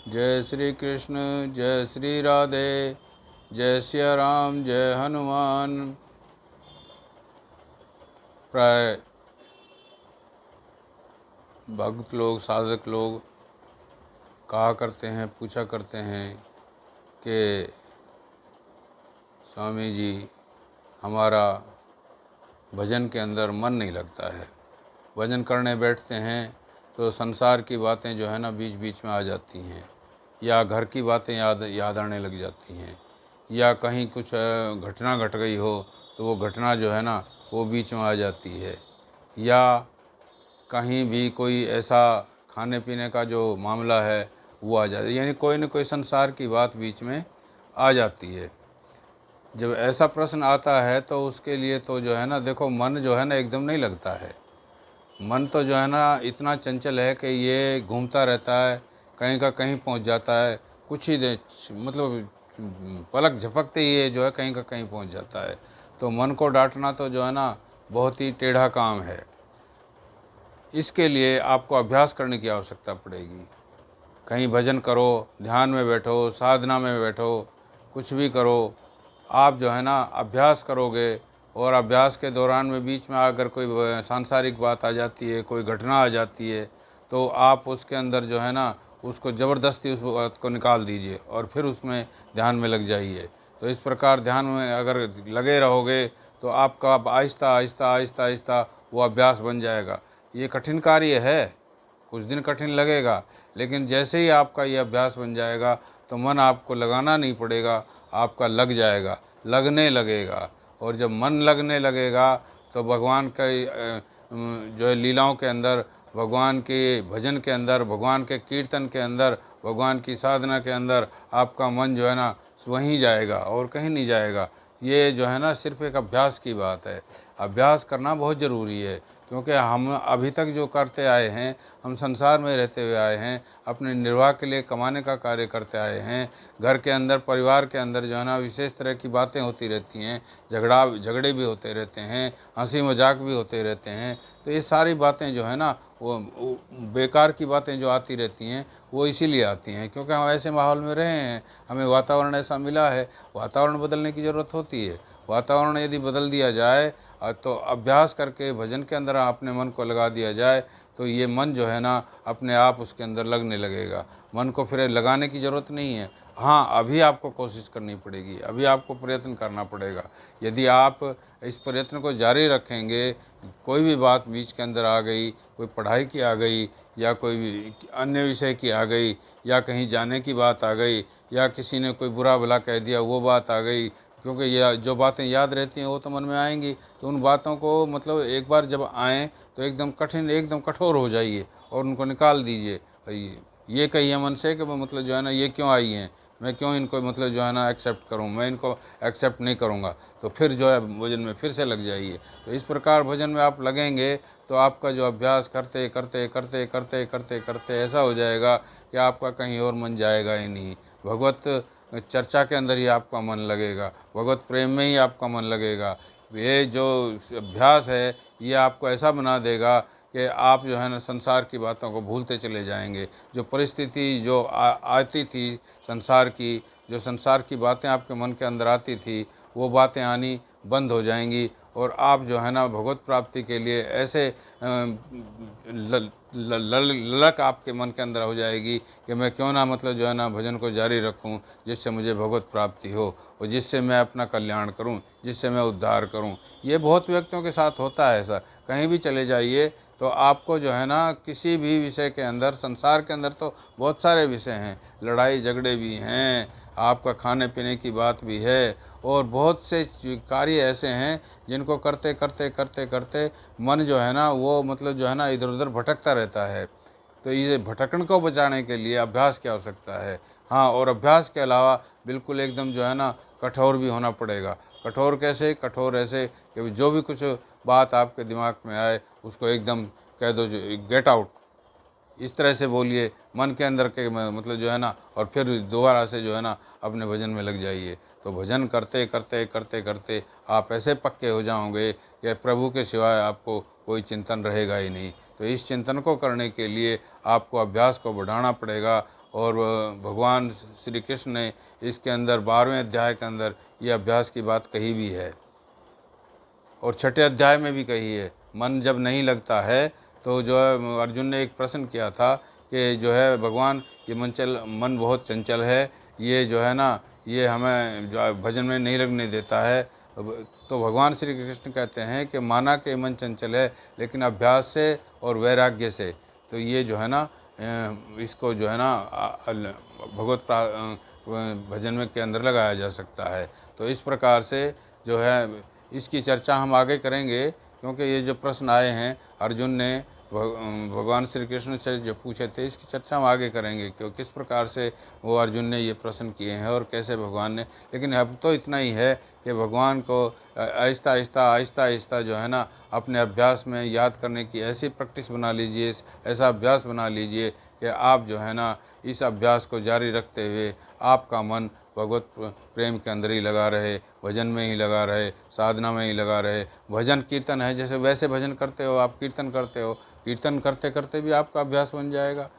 जय श्री कृष्ण जय श्री राधे, जय सिया राम जय हनुमान। प्राय भक्त लोग, साधक लोग कहा करते हैं, पूछा करते हैं कि स्वामी जी हमारा भजन के अंदर मन नहीं लगता है। भजन करने बैठते हैं तो संसार की बातें जो है ना बीच बीच में आ जाती हैं, या घर की बातें याद आने लग जाती हैं, या कहीं कुछ घटना घट गई हो तो वो घटना जो है ना वो बीच में आ जाती है, या कहीं भी कोई ऐसा खाने पीने का जो मामला है वो आ जाता है, यानी कोई न कोई संसार की बात बीच में आ जाती है। जब ऐसा प्रश्न आता है तो उसके लिए तो जो है ना देखो, मन जो है ना एकदम नहीं लगता है। मन तो जो है ना इतना चंचल है कि ये घूमता रहता है, कहीं का कहीं पहुंच जाता है, कुछ ही मतलब पलक झपकते ही ये जो है कहीं का कहीं पहुंच जाता है। तो मन को डांटना तो जो है ना बहुत ही टेढ़ा काम है। इसके लिए आपको अभ्यास करने की आवश्यकता पड़ेगी। कहीं भजन करो, ध्यान में बैठो, साधना में बैठो, कुछ भी करो, आप जो है ना अभ्यास करोगे, और अभ्यास के दौरान में बीच में अगर कोई सांसारिक बात आ जाती है, कोई घटना आ जाती है, तो आप उसके अंदर जो है ना उसको ज़बरदस्ती उस बात को निकाल दीजिए और फिर उसमें ध्यान में लग जाइए। तो इस प्रकार ध्यान में अगर लगे रहोगे तो आपका आहिस्ता आहिस्ता आहिस्ता आहिस्ता वो अभ्यास बन जाएगा। ये कठिन कार्य है, कुछ दिन कठिन लगेगा, लेकिन जैसे ही आपका ये अभ्यास बन जाएगा तो मन आपको लगाना नहीं पड़ेगा, आपका लग जाएगा, लगने लगेगा। और जब मन लगने लगेगा तो भगवान के जो है लीलाओं के अंदर, भगवान के भजन के अंदर, भगवान के कीर्तन के अंदर, भगवान की साधना के अंदर आपका मन जो है ना वहीं जाएगा और कहीं नहीं जाएगा। ये जो है ना सिर्फ एक अभ्यास की बात है। अभ्यास करना बहुत ज़रूरी है, क्योंकि हम अभी तक जो करते आए हैं, हम संसार में रहते हुए आए हैं, अपने निर्वाह के लिए कमाने का कार्य करते आए हैं। घर के अंदर, परिवार के अंदर जो है ना विशेष तरह की बातें होती रहती हैं, झगड़े भी होते रहते हैं, हंसी मजाक भी होते रहते हैं। तो ये सारी बातें जो है ना वो बेकार की बातें जो आती रहती हैं वो इसीलिए आती हैं क्योंकि हम ऐसे माहौल में रहे हैं, हमें वातावरण ऐसा मिला है। वातावरण बदलने की ज़रूरत होती है। वातावरण यदि बदल दिया जाए तो अभ्यास करके भजन के अंदर अपने मन को लगा दिया जाए तो ये मन जो है ना अपने आप उसके अंदर लगने लगेगा। मन को फिर लगाने की ज़रूरत नहीं है। हाँ, अभी आपको कोशिश करनी पड़ेगी, अभी आपको प्रयत्न करना पड़ेगा। यदि आप इस प्रयत्न को जारी रखेंगे, कोई भी बात बीच के अंदर आ गई, कोई पढ़ाई की आ गई, या कोई अन्य विषय की आ गई, या कहीं जाने की बात आ गई, या किसी ने कोई बुरा भला कह दिया वो बात आ गई, क्योंकि ये जो बातें याद रहती हैं वो तो मन में आएंगी। तो उन बातों को मतलब एक बार जब आएँ तो एकदम कठिन, एकदम कठोर हो जाइए और उनको निकाल दीजिए। ये कहिए मन से कि मतलब जो है ना ये क्यों आई हैं, मैं क्यों इनको मतलब जो है ना एक्सेप्ट करूं, मैं इनको एक्सेप्ट नहीं करूंगा। तो फिर जो है भजन में फिर से लग जाइए। तो इस प्रकार भजन में आप लगेंगे तो आपका जो अभ्यास करते करते करते करते करते करते ऐसा हो जाएगा कि आपका कहीं और मन जाएगा ही नहीं। भगवत चर्चा के अंदर ही आपका मन लगेगा, भगवत प्रेम में ही आपका मन लगेगा। ये जो अभ्यास है ये आपको ऐसा बना देगा कि आप जो है ना संसार की बातों को भूलते चले जाएंगे। जो परिस्थिति जो आती थी संसार की, जो संसार की बातें आपके मन के अंदर आती थी, वो बातें आनी बंद हो जाएंगी और आप जो है ना भगवत प्राप्ति के लिए ऐसे ललक आपके मन के अंदर हो जाएगी कि मैं क्यों ना मतलब जो है ना भजन को जारी रखूं, जिससे मुझे भगवत प्राप्ति हो और जिससे मैं अपना कल्याण करूं, जिससे मैं उद्धार करूं। ये बहुत व्यक्तियों के साथ होता है ऐसा। कहीं भी चले जाइए तो आपको जो है ना किसी भी विषय के अंदर, संसार के अंदर तो बहुत सारे विषय हैं, लड़ाई झगड़े भी हैं, आपका खाने पीने की बात भी है, और बहुत से कार्य ऐसे हैं जिनको करते करते करते करते मन जो है ना वो मतलब जो है ना इधर उधर भटकता रहता है। तो ये भटकन को बचाने के लिए अभ्यास की आवश्यकता है। हाँ, और अभ्यास के अलावा बिल्कुल एकदम जो है ना कठोर भी होना पड़ेगा। कठोर कैसे? कठोर ऐसे कि जो भी कुछ बात आपके दिमाग में आए उसको एकदम कह दो, जो गेट आउट, इस तरह से बोलिए मन के अंदर के मतलब जो है ना, और फिर दोबारा से जो है ना अपने भजन में लग जाइए। तो भजन करते करते करते करते आप ऐसे पक्के हो जाओगे कि प्रभु के सिवाय आपको कोई चिंतन रहेगा ही नहीं। तो इस चिंतन को करने के लिए आपको अभ्यास को बढ़ाना पड़ेगा। और भगवान श्री कृष्ण ने इसके अंदर 12वें अध्याय के अंदर ये अभ्यास की बात कही भी है और छठे अध्याय में भी कही है। मन जब नहीं लगता है तो जो है अर्जुन ने एक प्रश्न किया था कि जो है भगवान ये मन बहुत चंचल है, ये जो है ना ये हमें जो है भजन में नहीं लगने देता है। तो भगवान श्री कृष्ण कहते हैं कि माना कि मन चंचल है, लेकिन अभ्यास से और वैराग्य से तो ये जो है ना इसको जो है ना भगवत भजन में के अंदर लगाया जा सकता है। तो इस प्रकार से जो है इसकी चर्चा हम आगे करेंगे, क्योंकि ये जो प्रश्न आए हैं अर्जुन ने भगवान श्री कृष्ण से जो पूछे थे, इसकी चर्चा हम आगे करेंगे कि किस प्रकार से वो अर्जुन ने ये प्रश्न किए हैं और कैसे भगवान ने। लेकिन अब तो इतना ही है कि भगवान को आहिस्ता आहिस्ता जो है ना अपने अभ्यास में याद करने की ऐसी प्रैक्टिस बना लीजिए, ऐसा अभ्यास बना लीजिए कि आप जो है ना इस अभ्यास को जारी रखते हुए आपका मन भगवत प्रेम के अंदर ही लगा रहे, भजन में ही लगा रहे, साधना में ही लगा रहे। भजन कीर्तन है, जैसे वैसे भजन करते हो आप, कीर्तन करते हो, कीर्तन करते करते भी आपका अभ्यास बन जाएगा।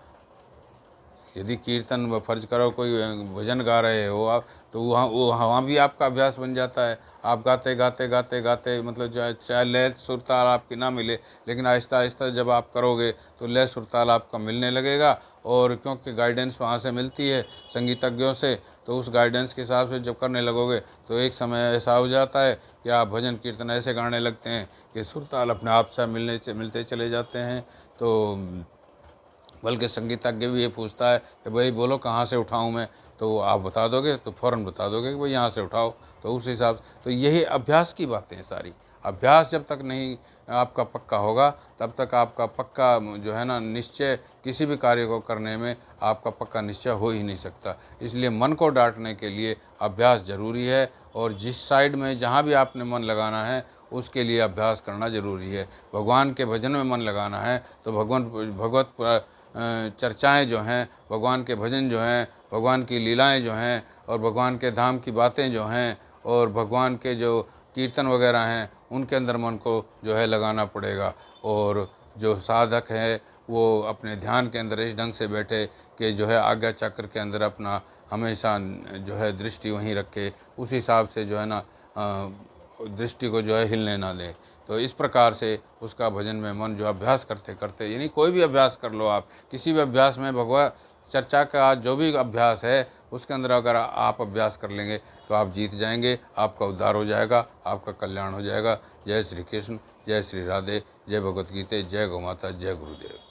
यदि कीर्तन फर्ज करो कोई भजन गा रहे हो आप, तो वहाँ भी आपका अभ्यास बन जाता है। आप गाते गाते गाते गाते मतलब चाहे लय सुर ताल आपकी ना मिले, लेकिन आहिस्ता आहिस्ता जब आप करोगे तो लय सुर ताल आपका मिलने लगेगा। और क्योंकि गाइडेंस वहाँ से मिलती है संगीतज्ञों से, तो उस गाइडेंस के हिसाब से जब करने लगोगे तो एक समय ऐसा हो जाता है कि आप भजन कीर्तन ऐसे गाने लगते हैं कि सुर ताल अपने आप से मिलते चले जाते हैं। तो बल्कि संगीतज्ञ भी ये पूछता है कि भाई बोलो कहाँ से उठाऊँ मैं, तो आप बता दोगे तो फ़ौरन बता दोगे कि भाई यहाँ से उठाओ। तो उस हिसाब से तो यही अभ्यास की बातें हैं सारी। अभ्यास जब तक नहीं आपका पक्का होगा, तब तक आपका पक्का जो है ना निश्चय किसी भी कार्य को करने में आपका पक्का निश्चय हो ही नहीं सकता। इसलिए मन को डांटने के लिए अभ्यास ज़रूरी है, और जिस साइड में जहाँ भी आपने मन लगाना है उसके लिए अभ्यास करना ज़रूरी है। भगवान के भजन में मन लगाना है तो भगवत चर्चाएं जो हैं, भगवान के भजन जो हैं, भगवान की लीलाएं जो हैं, और भगवान के धाम की बातें जो हैं, और भगवान के जो कीर्तन वगैरह हैं, उनके अंदर मन को जो है लगाना पड़ेगा। और जो साधक है वो अपने ध्यान के अंदर इस ढंग से बैठे कि जो है आज्ञा चक्र के अंदर अपना हमेशा जो है दृष्टि वहीं रखे, उस हिसाब से जो है ना दृष्टि को जो है हिलने ना दे। तो इस प्रकार से उसका भजन में मन जो अभ्यास करते करते, यानी कोई भी अभ्यास कर लो आप, किसी भी अभ्यास में भगवत चर्चा का जो भी अभ्यास है उसके अंदर अगर आप अभ्यास कर लेंगे तो आप जीत जाएंगे, आपका उद्धार हो जाएगा, आपका कल्याण हो जाएगा। जय श्री कृष्ण, जय श्री राधे, जय भगवत गीता, जय गौ माता, जय गुरुदेव।